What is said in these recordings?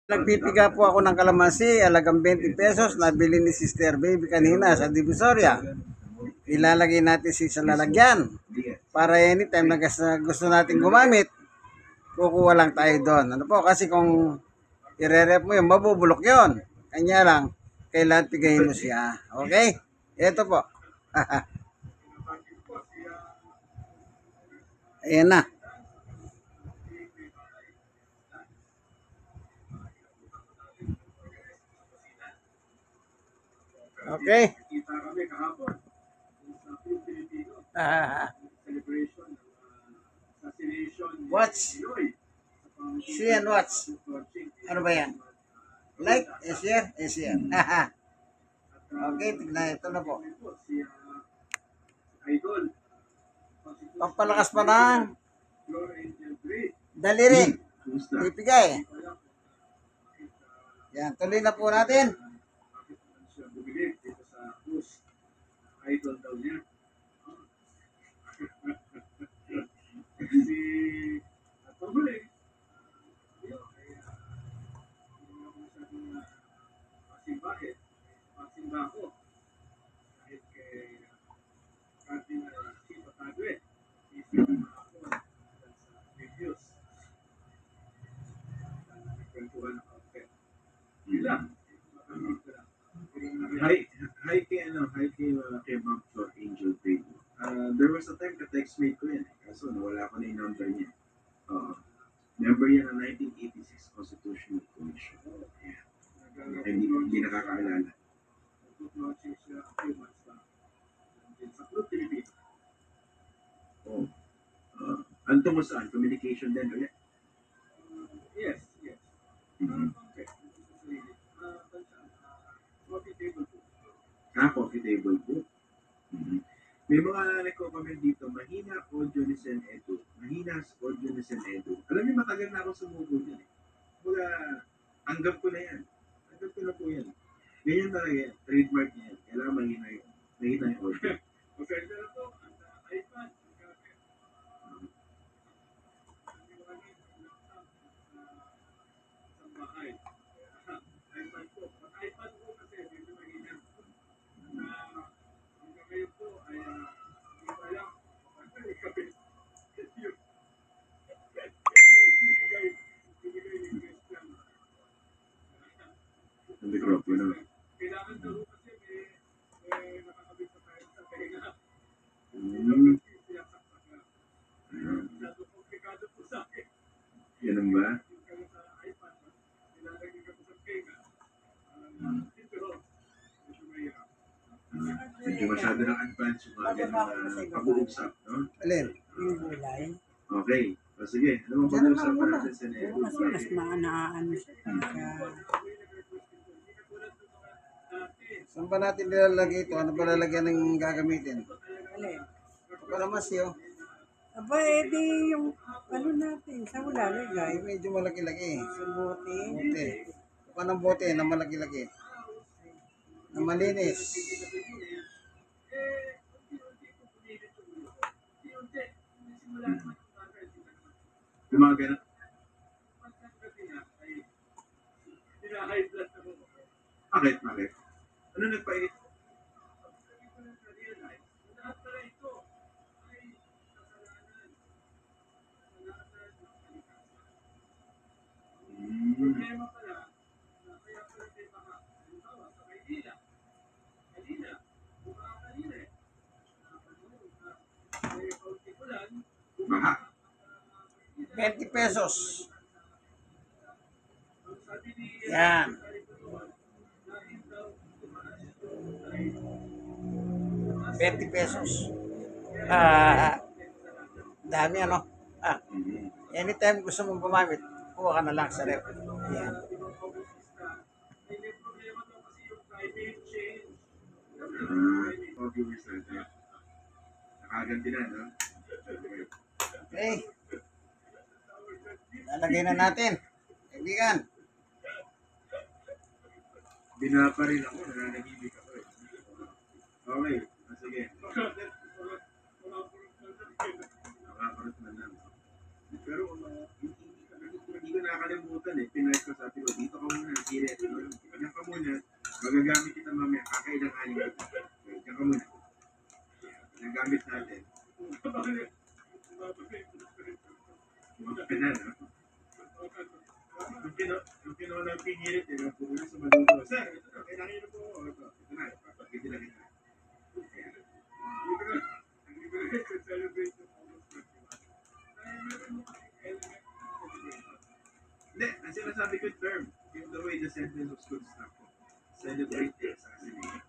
Nagpipiga po ako ng kalamansi, alagang 20 pesos, nabili ni Sister Baby kanina sa Divisoria. Ilalagay natin sa lalagyan para anytime na gusto natin gumamit, kukuha lang tayo doon. Ano po, kasi kung i-rep mo yun, mabubulok yun. Kanya lang, kailangan pigayin mo siya. Okay? Ito po. Ayan na. Okay. Watch. See and watch. Ano ba yan? Like, share, share. Okay, tignan ito na po. Pampalakas pa ng daliri. Ipigay. Yan, tuloy na po natin. Idol daw niya. Kay Bob for Angel Baby. There was a time ka-textmate ko yan. Kaso nawala ko na yung number niya. Member yan ng 1986 Constitutional Commission. Hindi nakakaalala. Oh. Ano mo saan? Communication din ulit? Yes. Okay. Coffee table po. May mga nagko-comment dito, mahina audio ni Sen Edu. Mahina audio ni Sen Edu. Alam niyo, matagal na ako sumubo dyan. Mula, anggap ko na yan. Anggap ko na po yan. Ganyan talaga yan. Trademark niya yan. Kailangan mahina yung audio. Masaya na po. iPad. Ganun ba? Medyo masyado ng advance yung mga ganun pag-uusap, no? Alin? Yung gulay. Okay. O sige, ano mo pag-uusap pa natin sa Nero? Kasi mas maanaano siya. Saan ba natin nilalagay ito? Ano ba lalagyan ng gagamitin? Alin? Kalamansi, oh. Aba, edi yung ano natin, sa wala lagay. Medyo malaki-laki. Sa bote. Bote. Buka ng bote na malaki-laki. Na malinis. Gumagana. Bakit? Ano nagpainit? Baha. 20 pesos. Yan. 20 pesos. Dami ano. Anytime gusto mong gumamit, kuha ka na lang sa rep. Yan. Nakaganti na, no? Okay. Lalagay na natin. Kaibigan. Binapa rin ako, nananahimik ako eh. Okay, sige. Nakakarot na lang. Pero hindi ko nakakalimutan eh. Pinay ko sa atin, dito ka no? Yung kinuha ng pinilit, yun, ang pumunta sa maluto. Sir, ito na, kailangan nyo na po. Ito na, papagkiti lang ito. Celebrate the August 21. Hindi, ang sinasabi ko yung term, yung the way the sentence was constructed. Celebrate the assassination.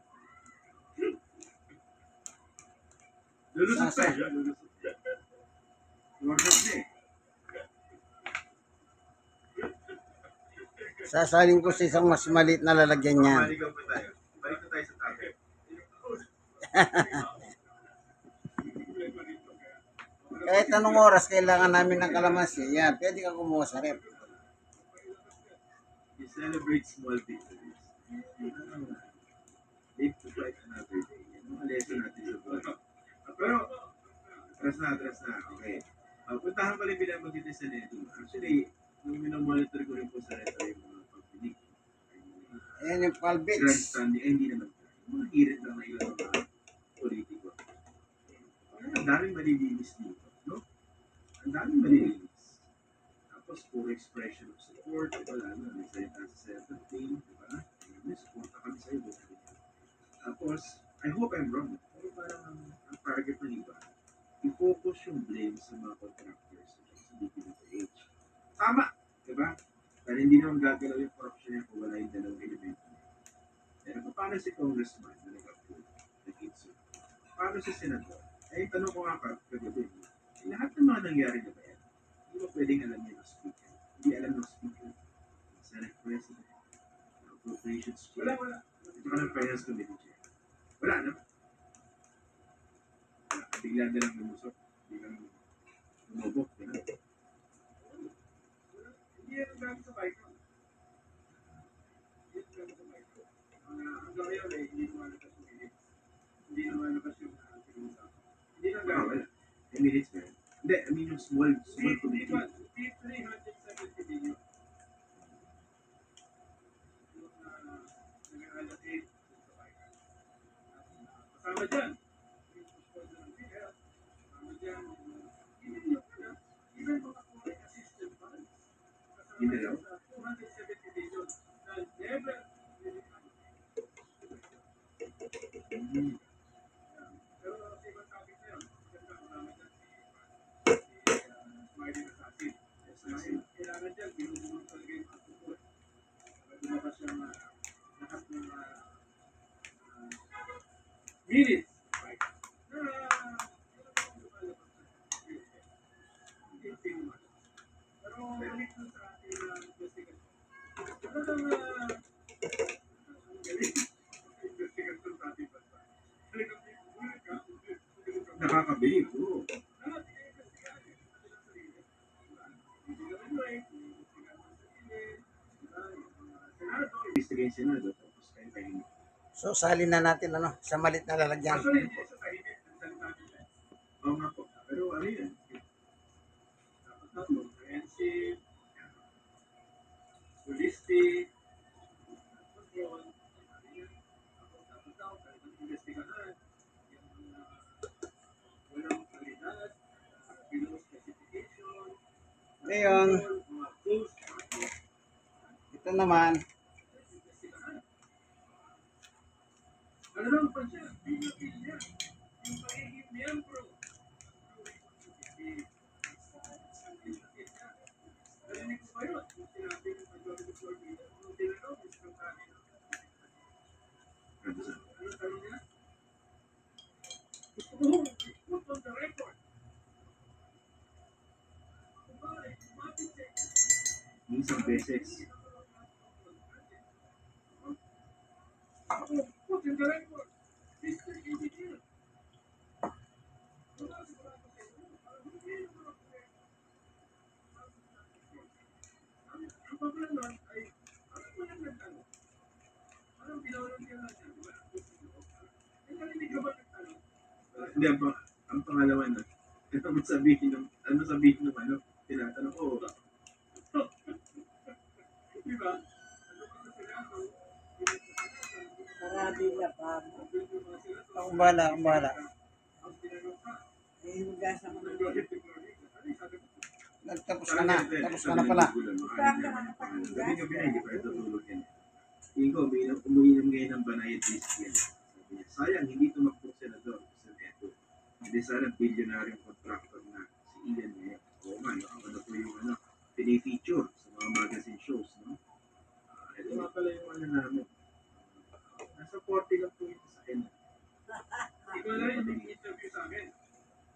Lulusot pa eh, lulusot. Lulusot na eh. Sasalin ko sa isang mas maliit na lalagyan niya. Maligaw pa tayo. Balik na tayo sa topic. Kahit anong oras kailangan namin ng kalamansi, yan, pwede ka kumuha sa rep. You celebrate small victories. Live to fight another day. Yan ang lesson natin sa buhay. Pero, atras na. Okay. Puntahan ko lang binabanggit sa Neto. Actually, nung minomonitor ko rin po sa Neto yung mga pagpinig. Ayan yung Palbits. Grandstanding, hindi naman. Yung mga hirit lang na ilang mga politiko. Ang daming malilinis dito, no? Ang daming malilinis. Tapos, puro expression of support. Wala na, may salita sa 17, di ba? May support na kami sa'yo. Tapos, I hope I'm wrong. Pero parang ang target ng iba, i-focus yung blame sa mga contractors sa DPWH. Tama, di ba? Dahil hindi naman gagalaw yung corruption niya kung wala yung dalawang elemento niya. Pero paano si congressman na nag-approve, nag-insuit? Paano si senador? Ay, tanong ko nga kagabi, lahat ng mga nangyari na ba yan? Hindi ba pwedeng alam niya ng speaker? Hindi alam ng speaker, ng Senate President, ng Appropriations Chair, wala. Ito ka ng Finance Committee Chair. Wala naman. Bigla na lang lumusok. Biglang lumubok. Hindi yan ang gamit sa background. Hanggang ngayon eh, hindi lumalabas yung minutes. Hindi lumalabas yung pinag-usapan. Hindi lang gawin. Yung minutes ba yun? Hindi, I mean yung small committee. 370 billion. Yung nag-allocate sa background. Kasama dyan. Ginalaw? Minutes. Nakakabilib, oo. Investigation na, tapos kayo. So, salin na natin sa maliit na lalagyan. Actually, hindi sa tahimik, ang salita nila. Oo nga po. Pero ano yan? Dapat na comprehensive, holistic, control, dapat daw, talagang investigahan, yung walang kalidad, below specification, Ngayon, mga tools, ito naman, ano lang pa siya, pinya, yung pagiging miyembro. Narinig ko ba yun? Yung sinabi ng majority floor leader, kung tinanong, is kang kami ng ano sabi niya? Gusto ko put on the record. Isang beses. Put in the record. Mr. Engineer. Ang problema ay, ano mo lang nagtanong? Anong ginawa niya natin? Narinig ka ba nagtanong? Hindi, ang pangalawa na. Ano sabihin ng ano? Tinatanong ko. Di ba? Maradila pa. akong bahala. Eh, hugasan ko ng Tapos ka na. Tapos ka na pala. Gabi-gabi na, hindi pa rin tutulog yan. Tingin ko, umiinom ngayon ng Banayad whiskey yan. Sabi niya, sayang, hindi tumakbo senador. Seneto. Hindi sana bilyonaryong contractor na si Ian ngayon. Oo nga, no? Ano po yung pinifeature sa mga magazine shows, no? Ito nga pala yung namin. Nasa 40 lang po yung sa akin. Ikaw na yung nag-interview sa akin.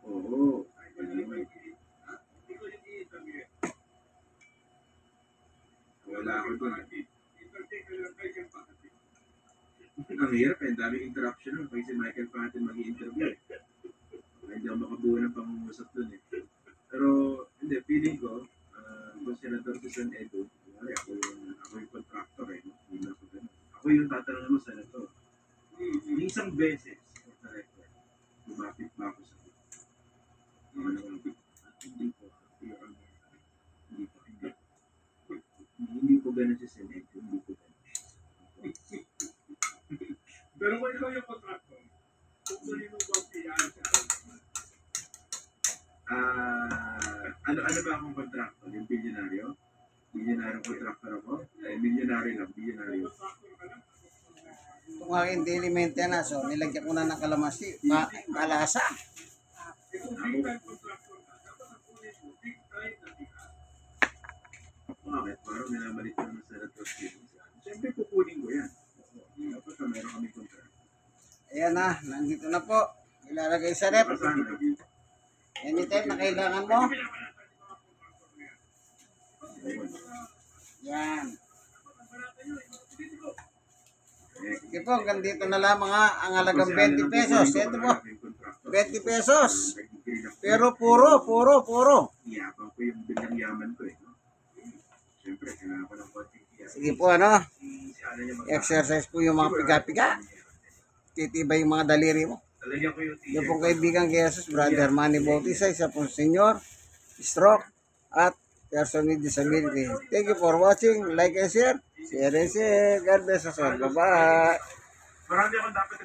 Oo. Wala ako doon. Ang hirap eh, daming interruption nun pag si Michael Patton mag-i-interview. Hindi ako makabuo ng pangungusap doon eh. Pero, hindi, feeling ko, kung senador si San Edo, ako yung contractor eh, no? Hindi ako ganun. Ako yung tatanong mo, senador. Isang beses, sa record, lumapit pa ako sa hindi po, hindi po ganun si Senate, hindi po ganun. Pero kung ikaw yung contractor, tutuloy mo ba piyaan siya? Ano ba akong contractor? Yung bilyonaryo? Bilyonaryong contractor ako? Milyonaryo lang, bilyonaryo. Itong aking daily maintenance, so, nilagyan ko na ng kalamansi. Malasa. Bakit? Parang minamalit ko ng senator. Siyempre kukunin ko yan. Tapos meron kami contract. Ayan na, nandito na po. Ilalagay sa rep. Anytime na kailangan mo. Yan. Sige po, hanggang dito na lamang ang halagang 20 pesos. Ito po, 20 pesos. Pero puro. Iyabang ko yung bilang yaman ko eh. Siyempre, kailangan ko ng konting iyak. Sige po, exercise po yung mga piga-piga. Titibay yung mga daliri mo. Talagyan ko yung Yung pong kaibigan kay Jesus, Brother Manny Bautista, isa pong senior, stroke, at person with disability. Thank you for watching. Like and share. Share and share. God bless us all. Bye-bye. Marami akong dapat